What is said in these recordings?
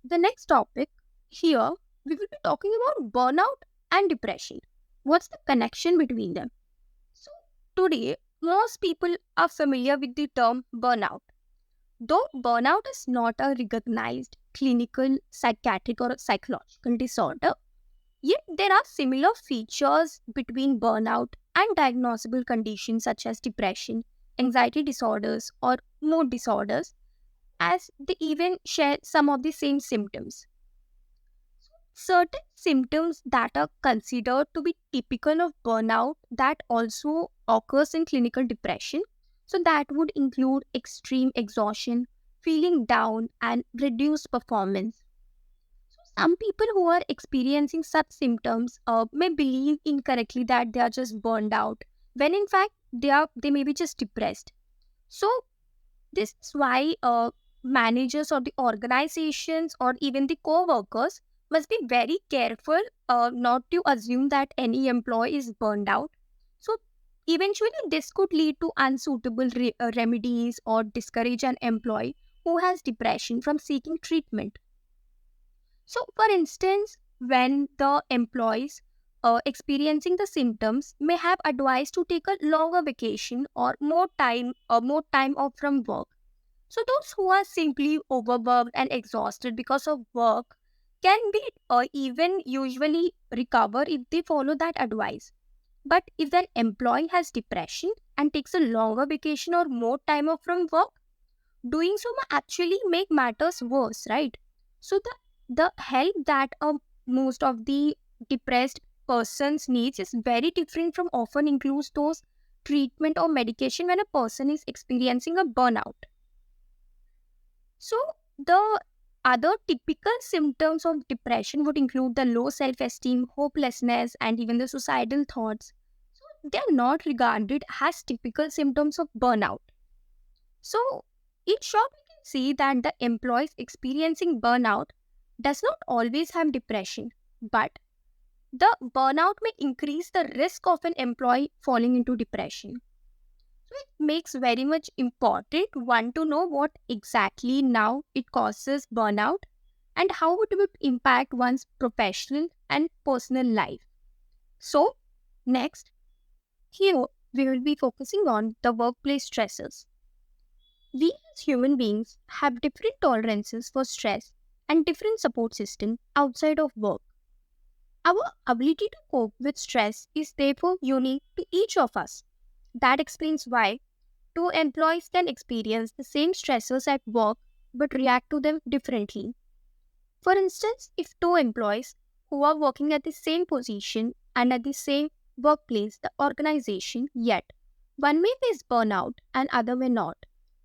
The next topic here, we will be talking about burnout and depression. What's the connection between them? So, today, most people are familiar with the term burnout. Though burnout is not a recognized clinical, psychiatric, or psychological disorder, yet there are similar features between burnout and diagnosable conditions such as depression, anxiety disorders, or mood disorders, as they even share some of the same symptoms. Certain symptoms that are considered to be typical of burnout that also occurs in clinical depression. So that would include extreme exhaustion, feeling down, and reduced performance. Some people who are experiencing such symptoms may believe incorrectly that they are just burned out, when in fact they may be just depressed. So this is why managers or the organizations or even the co-workers must be very careful not to assume that any employee is burned out. So eventually this could lead to unsuitable remedies or discourage an employee who has depression from seeking treatment. So for instance, when the employees experiencing the symptoms may have advised to take a longer vacation or more time off from work. So those who are simply overworked and exhausted because of work can be even usually recover if they follow that advice. But if an employee has depression and takes a longer vacation or more time off from work, doing so may actually make matters worse, right? So the help that most of the depressed persons needs is very different from often includes those treatment or medication when a person is experiencing a burnout. So, the other typical symptoms of depression would include the low self esteem, hopelessness, and even the suicidal thoughts. So, they are not regarded as typical symptoms of burnout. So, in short, we can see that the employees experiencing burnout does not always have depression, but the burnout may increase the risk of an employee falling into depression. So it makes very much important one to know what exactly now it causes burnout and how it would impact one's professional and personal life. So next, here we will be focusing on the workplace stresses. We as human beings have different tolerances for stress and different support systems outside of work. Our ability to cope with stress is therefore unique to each of us. That explains why two employees can experience the same stressors at work but react to them differently. For instance, if two employees who are working at the same position and at the same workplace, the organization, yet one may face burnout and other may not.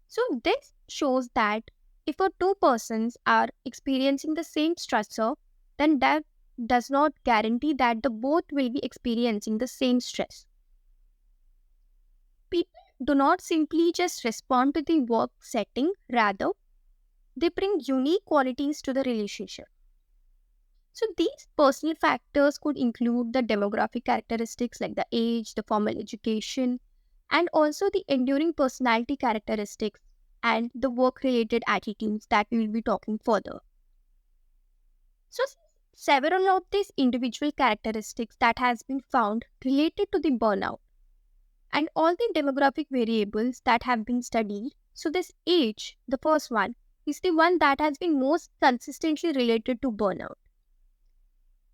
So this shows that if a two persons are experiencing the same stressor, then that does not guarantee that the both will be experiencing the same stress. People do not simply just respond to the work setting, rather, they bring unique qualities to the relationship. So, these personal factors could include the demographic characteristics like the age, the formal education, and also the enduring personality characteristics and the work related attitudes that we will be talking further. So, several of these individual characteristics that has been found related to the burnout and all the demographic variables that have been studied. So, this age, the first one, is the one that has been most consistently related to burnout.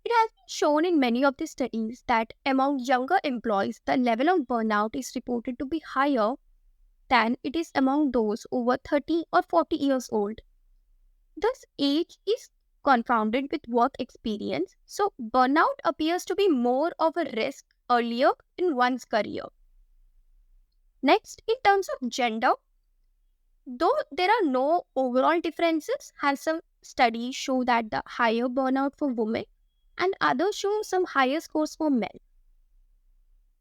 It has been shown in many of the studies that among younger employees, the level of burnout is reported to be higher than it is among those over 30 or 40 years old. Thus, age is confounded with work experience, so burnout appears to be more of a risk earlier in one's career. Next, in terms of gender, though there are no overall differences, as some studies show that the higher burnout for women and others show some higher scores for men.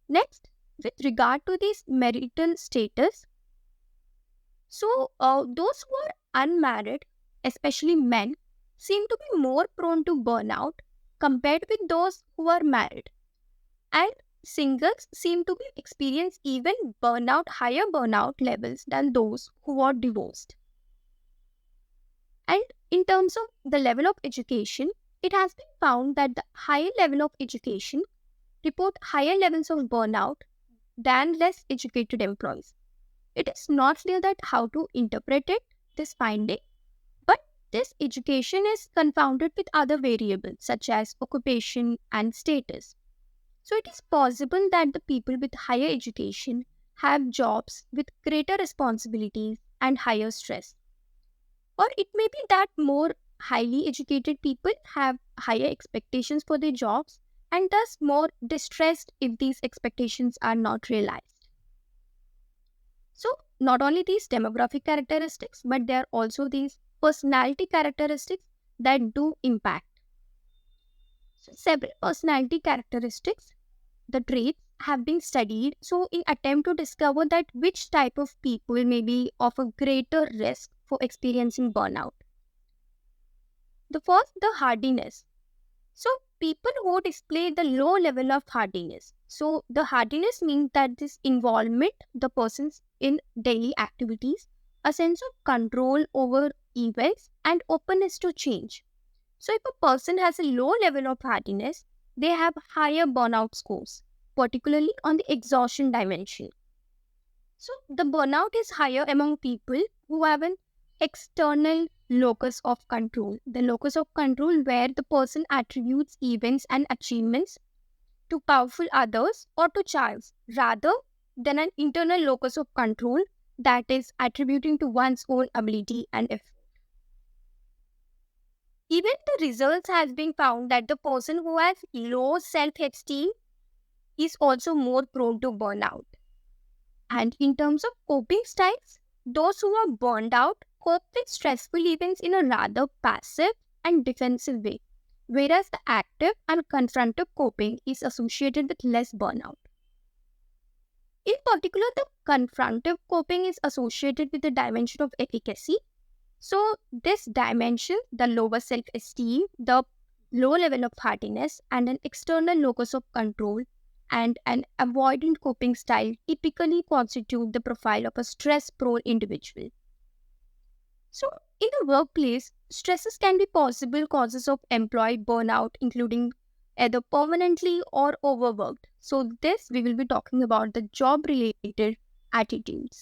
Next, with regard to this marital status, so those who are unmarried, especially men, seem to be more prone to burnout compared with those who are married. And singles seem to be experience even higher burnout levels than those who are divorced. And In terms of the level of education, it has been found that the higher level of education report higher levels of burnout than less educated employees. It is not clear that how to interpret it, this finding, but this education is confounded with other variables such as occupation and status. So it is possible that the people with higher education have jobs with greater responsibilities and higher stress. Or it may be that more highly educated people have higher expectations for their jobs and thus more distressed if these expectations are not realized. So, not only these demographic characteristics, but there are also these personality characteristics that do impact. So, several personality characteristics, the traits, have been studied. So, in attempt to discover that which type of people may be of a greater risk for experiencing burnout. The first, the hardiness. So, people who display the low level of hardiness. So, the hardiness means that this involvement, the person's in daily activities, a sense of control over events, and openness to change. So, if a person has a low level of hardiness, they have higher burnout scores, particularly on the exhaustion dimension. So, the burnout is higher among people who have an external locus of control. The locus of control where the person attributes events and achievements to powerful others or to chance rather than an internal locus of control that is attributing to one's own ability and effort. Even the results has been found that the person who has low self-esteem is also more prone to burnout. And in terms of coping styles, those who are burned out cope with stressful events in a rather passive and defensive way, whereas the active and confrontive coping is associated with less burnout. In particular, the confrontive coping is associated with the dimension of efficacy. So, this dimension, the lower self esteem, the low level of hardiness, and an external locus of control and an avoidant coping style typically constitute the profile of a stress prone individual. So, in the workplace, stresses can be possible causes of employee burnout, including either permanently or overworked. So, this we will be talking about the job related attitudes.